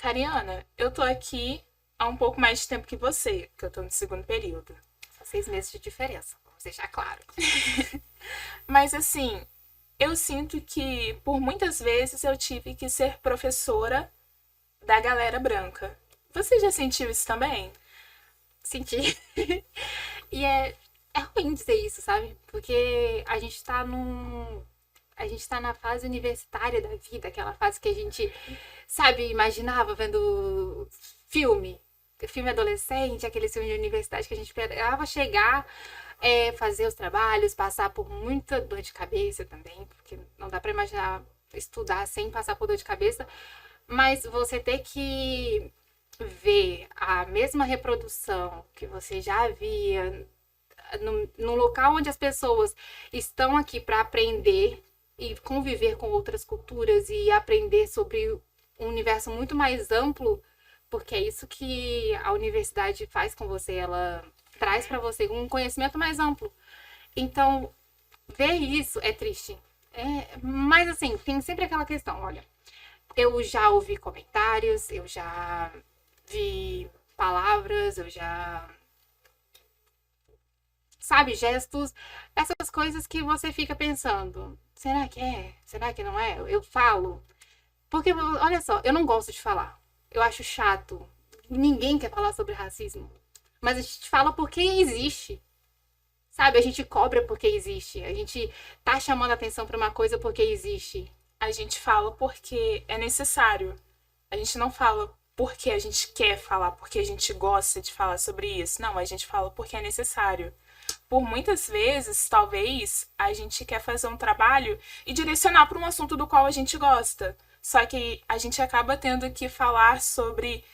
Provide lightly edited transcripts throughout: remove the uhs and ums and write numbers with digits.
Cariana, eu tô aqui há um pouco mais de tempo que você, que eu tô no segundo período. Só 6 meses de diferença, vamos deixar claro. Mas assim, eu sinto que por muitas vezes eu tive que ser professora da galera branca. Você já sentiu isso também? Senti. E é ruim dizer isso, sabe? Porque a gente tá na fase universitária da vida, aquela fase que a gente, sabe, imaginava vendo filme adolescente, aquele filme de universidade que a gente esperava chegar, fazer os trabalhos, passar por muita dor de cabeça também, porque não dá pra imaginar estudar sem passar por dor de cabeça, mas você ter que ver a mesma reprodução que você já havia no local onde as pessoas estão aqui para aprender e conviver com outras culturas e aprender sobre um universo muito mais amplo, porque é isso que a universidade faz com você, ela traz para você um conhecimento mais amplo. Então, ver isso é triste. Mas assim, tem sempre aquela questão, olha, eu já ouvi comentários, eu já vi palavras, eu já, sabe, gestos, essas coisas que você fica pensando, será que é? Será que não é? Eu falo. Porque, olha só, eu não gosto de falar. Eu acho chato. Ninguém quer falar sobre racismo. Mas a gente fala porque existe. Sabe? A gente cobra porque existe. A gente tá chamando atenção pra uma coisa porque existe. A gente fala porque é necessário. A gente não fala porque a gente quer falar, porque a gente gosta de falar sobre isso. Não, a gente fala porque é necessário. Por muitas vezes, talvez, a gente quer fazer um trabalho e direcionar para um assunto do qual a gente gosta. Só que a gente acaba tendo que falar sobre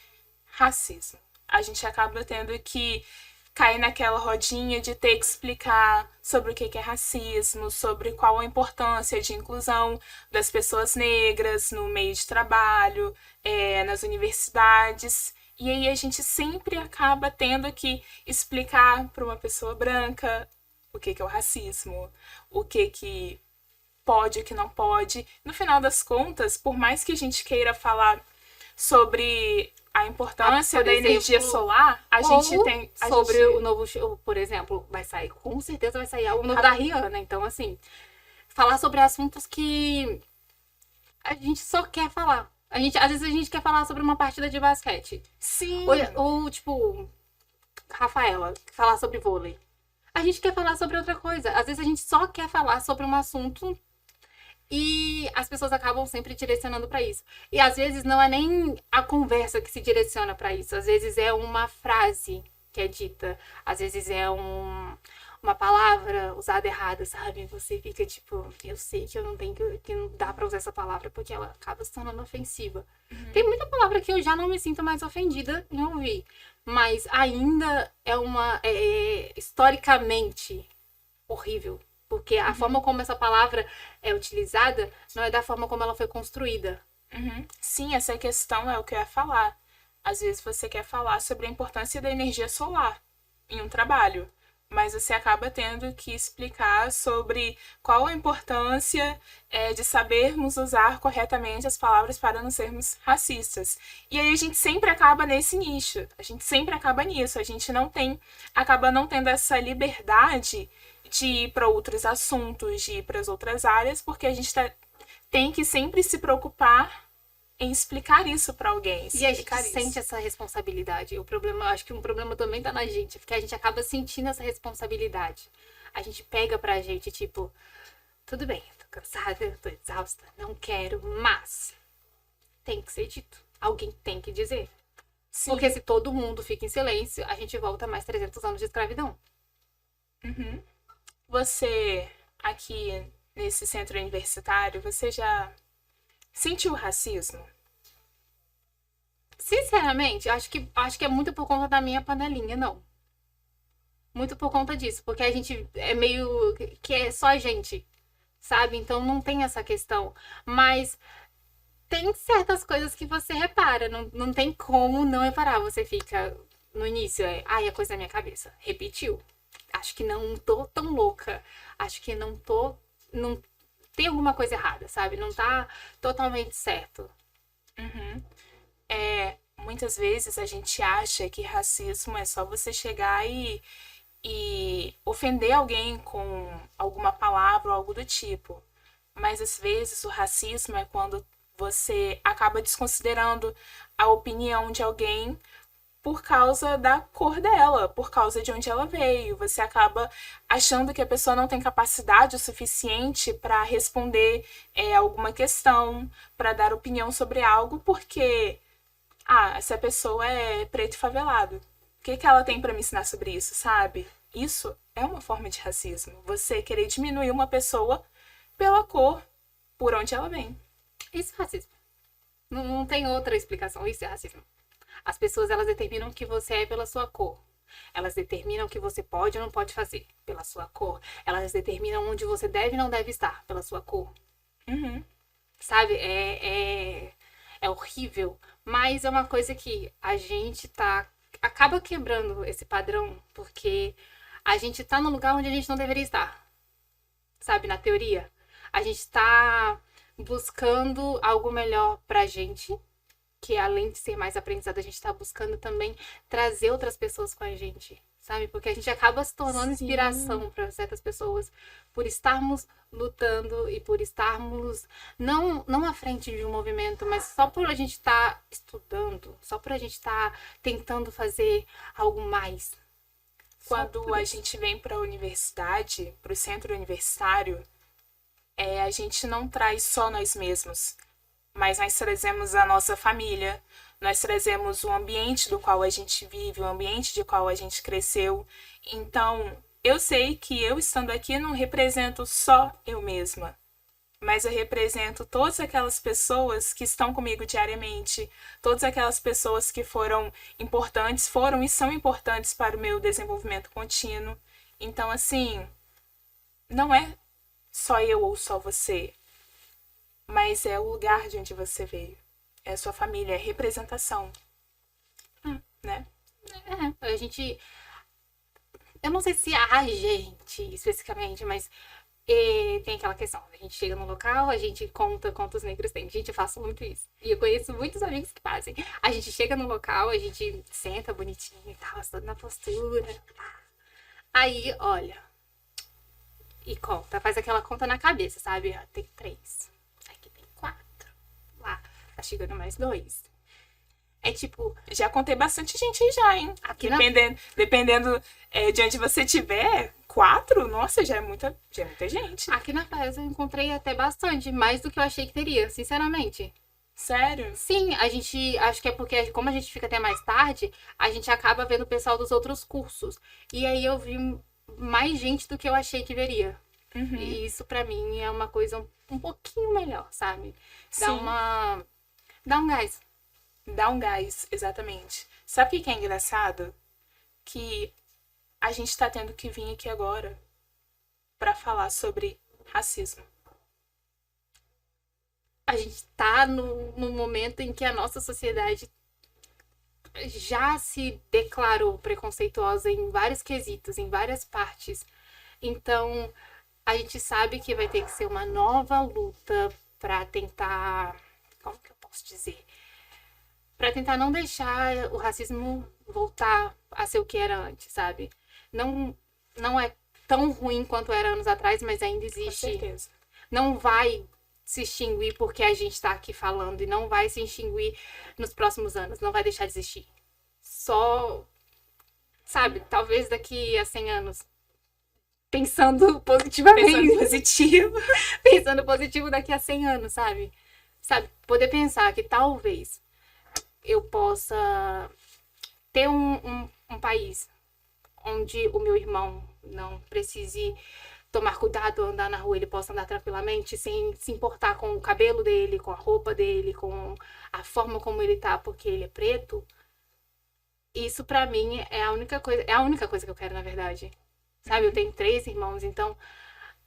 racismo. A gente acaba tendo que cair naquela rodinha de ter que explicar sobre o que é racismo, sobre qual a importância de inclusão das pessoas negras no meio de trabalho, nas universidades. E aí a gente sempre acaba tendo que explicar para uma pessoa branca o que é o racismo, o que pode e o que não pode. No final das contas, por mais que a gente queira falar sobre a importância Por da energia exemplo, solar, a gente ou tem. sobre o novo show, por exemplo, vai sair, com certeza vai sair algo novo da Rihanna. Então, assim, falar sobre assuntos que a gente só quer falar. Às vezes a gente quer falar sobre uma partida de basquete. Sim, Ou tipo, Rafaela, falar sobre vôlei. A gente quer falar sobre outra coisa. Às vezes a gente só quer falar sobre um assunto e as pessoas acabam sempre direcionando para isso. E às vezes não é nem a conversa que se direciona para isso. Às vezes é uma frase que é dita. Às vezes é uma palavra usada errada, sabe? Você fica tipo, eu sei que eu não tenho que não dá para usar essa palavra porque ela acaba se tornando ofensiva. Tem muita palavra que eu já não me sinto mais ofendida em ouvir, mas ainda é historicamente horrível. Porque a forma como essa palavra é utilizada não é da forma como ela foi construída. sim, essa questão é o que eu ia falar. Às vezes você quer falar sobre a importância da energia solar em um trabalho, mas você acaba tendo que explicar sobre qual a importância de sabermos usar corretamente as palavras para não sermos racistas. E aí a gente sempre acaba nesse nicho, a gente sempre acaba nisso, a gente acaba não tendo essa liberdade de ir para outros assuntos, de ir para as outras áreas, porque a gente tem que sempre se preocupar em explicar isso para alguém, E a gente explicar sente isso. essa responsabilidade. O problema, acho que um problema também tá na gente, porque a gente acaba sentindo essa responsabilidade. A gente pega pra gente, tipo, tudo bem, tô cansada, tô exausta, não quero, mas tem que ser dito. Alguém tem que dizer. Sim. Porque se todo mundo fica em silêncio, a gente volta mais 300 anos de escravidão. Você, aqui nesse centro universitário, você já sentiu racismo? Sinceramente, acho que é muito por conta da minha panelinha, não. Muito por conta disso, porque a gente é meio que é só a gente, sabe? Então não tem essa questão. Mas tem certas coisas que você repara, não tem como não reparar. Você fica no início, ai, a coisa da minha cabeça. Repetiu. Acho que não tô tão louca. Acho que não tô. Não tem alguma coisa errada, sabe? Não tá totalmente certo. muitas vezes a gente acha que racismo é só você chegar e ofender alguém com alguma palavra ou algo do tipo. Mas às vezes o racismo é quando você acaba desconsiderando a opinião de alguém por causa da cor dela, por causa de onde ela veio. Você acaba achando que a pessoa não tem capacidade o suficiente para responder alguma questão, para dar opinião sobre algo, porque essa pessoa é preto e favelado. O que ela tem para me ensinar sobre isso, sabe? Isso é uma forma de racismo. Você querer diminuir uma pessoa pela cor, por onde ela vem. Isso é racismo. Não tem outra explicação. Isso é racismo. As pessoas, elas determinam que você é pela sua cor. Elas determinam o que você pode ou não pode fazer pela sua cor. Elas determinam onde você deve e não deve estar pela sua cor. Uhum. Sabe? É horrível. Mas é uma coisa que a gente acaba quebrando esse padrão, porque a gente tá no lugar onde a gente não deveria estar. Sabe? Na teoria. A gente tá buscando algo melhor pra gente, que além de ser mais aprendizado, a gente tá buscando também trazer outras pessoas com a gente, sabe? Porque a gente acaba se tornando inspiração para certas pessoas por estarmos lutando e por estarmos não à frente de um movimento, mas só por a gente estar estudando, só por a gente estar tentando fazer algo mais. Quando a gente vem para a universidade, para o centro universitário, a gente não traz só nós mesmos, mas nós trazemos a nossa família, nós trazemos o ambiente do qual a gente vive, o ambiente de qual a gente cresceu. Então, eu sei que eu estando aqui não represento só eu mesma, mas eu represento todas aquelas pessoas que estão comigo diariamente, todas aquelas pessoas que foram e são importantes para o meu desenvolvimento contínuo. Então, assim, não é só eu ou só você, mas é o lugar de onde você veio. É a sua família, é representação. Né? A gente... Eu não sei se a gente, especificamente, mas tem aquela questão. A gente chega no local, a gente conta quantos negros tem. Gente, eu faço muito isso. E eu conheço muitos amigos que fazem. A gente chega no local, a gente senta bonitinho e tal, toda na postura. Aí, olha... E conta, faz aquela conta na cabeça, sabe? Tem 3. Aqui tem 4. Lá, tá chegando mais 2. É tipo... Já contei bastante gente aí já, hein? Aqui Dependendo de onde você estiver, 4? Nossa, já é muita gente. Aqui na FAES eu encontrei até bastante, mais do que eu achei que teria, sinceramente. Sério? Sim, a gente... Acho que é porque, como a gente fica até mais tarde, a gente acaba vendo o pessoal dos outros cursos. E aí eu vi mais gente do que eu achei que veria. Uhum. E isso pra mim é uma coisa um pouquinho melhor, sabe? Dá um gás. Dá um gás, exatamente. Sabe o que é engraçado? Que a gente tá tendo que vir aqui agora pra falar sobre racismo. A gente tá no momento em que a nossa sociedade já se declarou preconceituosa em vários quesitos, em várias partes. Então, a gente sabe que vai ter que ser uma nova luta pra tentar... Como que eu posso dizer? Pra tentar não deixar o racismo voltar a ser o que era antes, sabe? Não é tão ruim quanto era anos atrás, mas ainda existe. Com certeza. Não vai se extinguir porque a gente tá aqui falando e não vai se extinguir nos próximos anos, não vai deixar de existir. Só, sabe, talvez daqui a 100 anos, pensando positivamente. Pensando positivo. Pensando positivo daqui a 100 anos, sabe? Sabe, poder pensar que talvez eu possa ter um país onde o meu irmão não precise tomar cuidado, andar na rua, ele possa andar tranquilamente, sem se importar com o cabelo dele, com a roupa dele, com a forma como ele tá, porque ele é preto. Isso pra mim é a única coisa que eu quero, na verdade. Sabe, eu tenho 3 irmãos, então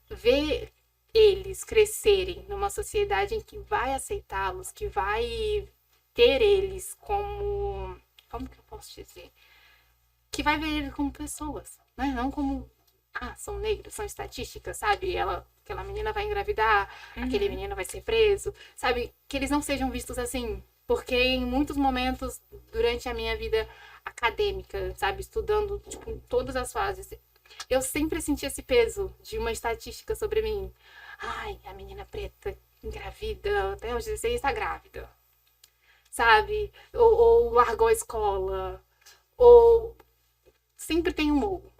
ver eles crescerem numa sociedade em que vai aceitá-los, que vai ter eles como que eu posso dizer? Que vai ver eles como pessoas, né? Não como, são negros, são estatísticas, sabe? Aquela menina vai engravidar, aquele menino vai ser preso, sabe? Que eles não sejam vistos assim, Porque em muitos momentos durante a minha vida acadêmica, sabe, estudando, tipo, em todas as fases, eu sempre senti esse peso de uma estatística sobre mim. Ai, a menina preta engravida, até os 16 está grávida, sabe? Ou largou a escola, ou sempre tem um ou.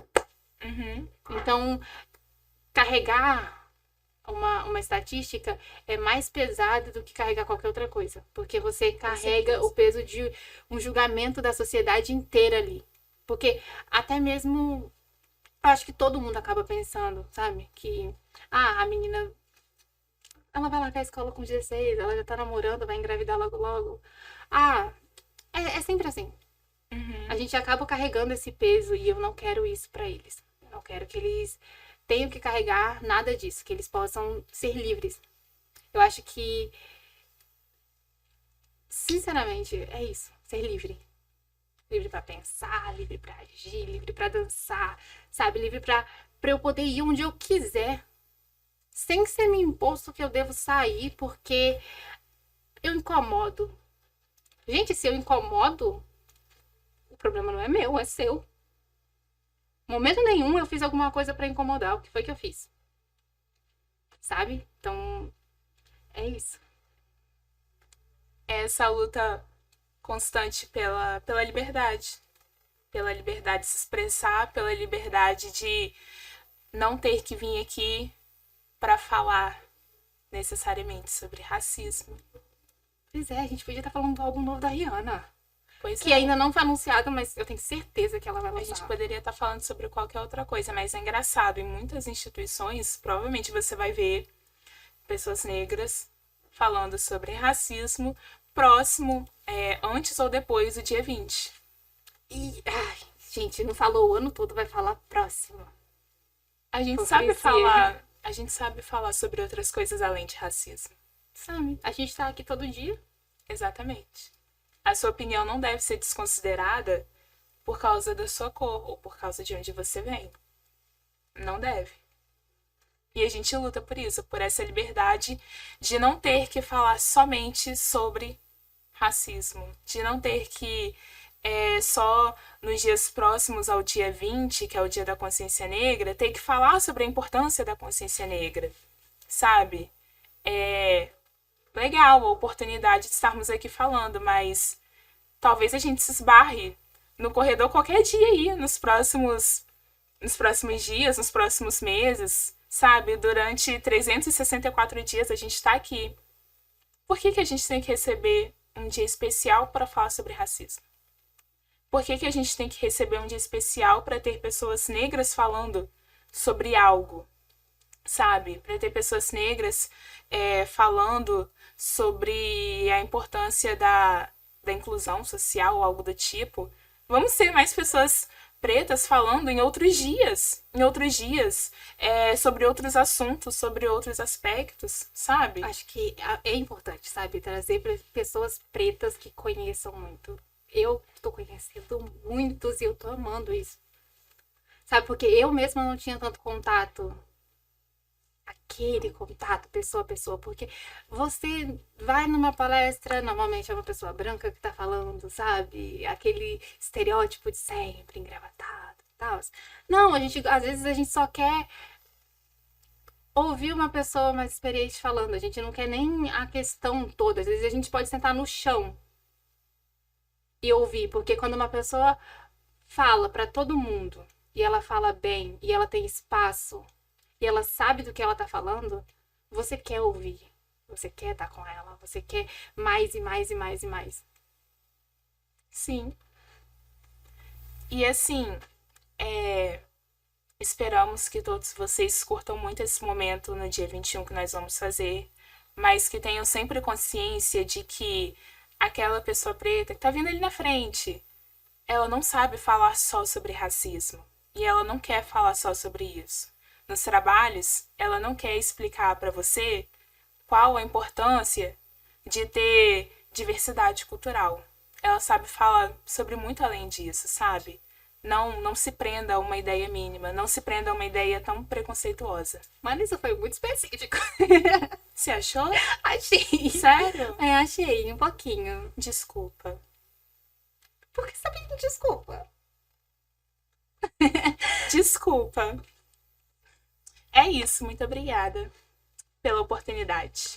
Uhum. Então, carregar uma estatística é mais pesado do que carregar qualquer outra coisa. Porque você carrega o peso de um julgamento da sociedade inteira ali. Porque até mesmo, acho que todo mundo acaba pensando, sabe? Que, a menina, ela vai largar a escola com 16, ela já tá namorando, vai engravidar logo logo. É sempre assim. Uhum. A gente acaba carregando esse peso e eu não quero isso pra eles. Eu não quero que eles tenham que carregar nada disso, que eles possam ser livres. Eu acho que, sinceramente, é isso, ser livre. Livre pra pensar, livre pra agir, livre pra dançar, sabe? Livre pra eu poder ir onde eu quiser, sem ser me imposto que eu devo sair porque eu incomodo. Gente, se eu incomodo, o problema não é meu, é seu. Momento nenhum eu fiz alguma coisa pra incomodar. O que foi que eu fiz? Sabe? Então, é isso. É essa luta constante pela liberdade. Pela liberdade de se expressar, pela liberdade de não ter que vir aqui para falar necessariamente sobre racismo. Pois é, a gente podia estar falando do álbum novo da Rihanna. Pois que é. ainda não foi anunciado, mas eu tenho certeza que ela vai A lançar. gente poderia estar falando sobre qualquer outra coisa, mas é engraçado. Em muitas instituições, provavelmente você vai ver pessoas negras falando sobre racismo próximo, antes ou depois do dia 20. E, ai, gente, não falou o ano todo, vai falar próximo. A gente sabe falar sobre outras coisas além de racismo. Sabe? A gente tá aqui todo dia. Exatamente. A sua opinião não deve ser desconsiderada por causa da sua cor ou por causa de onde você vem. Não deve. E a gente luta por isso, por essa liberdade de não ter que falar somente sobre racismo, de não ter que só nos dias próximos ao dia 20, que é o dia da consciência negra, ter que falar sobre a importância da consciência negra, sabe? É legal a oportunidade de estarmos aqui falando, mas talvez a gente se esbarre no corredor qualquer dia aí, nos próximos dias, nos próximos meses, sabe? Durante 364 dias a gente está aqui. Por que a gente tem que receber um dia especial para falar sobre racismo? Por que a gente tem que receber um dia especial para ter pessoas negras falando sobre algo? Sabe? Para ter pessoas negras falando sobre a importância da inclusão social ou algo do tipo. Vamos ter mais pessoas pretas falando em outros dias, sobre outros assuntos, sobre outros aspectos, sabe? Acho que é importante, sabe? Trazer pessoas pretas que conheçam muito. Eu tô conhecendo muitos e eu tô amando isso. Sabe? Porque eu mesma não tinha tanto contato. Aquele contato pessoa a pessoa. Porque você vai numa palestra, normalmente é uma pessoa branca que tá falando, sabe? Aquele estereótipo de sempre, engravatado e tal. Não, às vezes a gente só quer ouvir uma pessoa mais experiente falando. A gente não quer nem a questão toda. Às vezes a gente pode sentar no chão e ouvir, porque quando uma pessoa fala para todo mundo e ela fala bem e ela tem espaço e ela sabe do que ela tá falando, você quer ouvir, você quer estar com ela, você quer mais e mais e mais e mais. Sim. E assim, esperamos que todos vocês curtam muito esse momento no dia 21 que nós vamos fazer, mas que tenham sempre consciência de que aquela pessoa preta que tá vindo ali na frente, ela não sabe falar só sobre racismo. E ela não quer falar só sobre isso. Nos trabalhos, ela não quer explicar para você qual a importância de ter diversidade cultural. Ela sabe falar sobre muito além disso, sabe? Não se prenda a uma ideia mínima. Não se prenda a uma ideia tão preconceituosa. Mano, isso foi muito específico. Você achou? Achei. Sério? Achei, um pouquinho. Desculpa. Por que você tá pedindo desculpa? Desculpa. É isso. Muito obrigada pela oportunidade.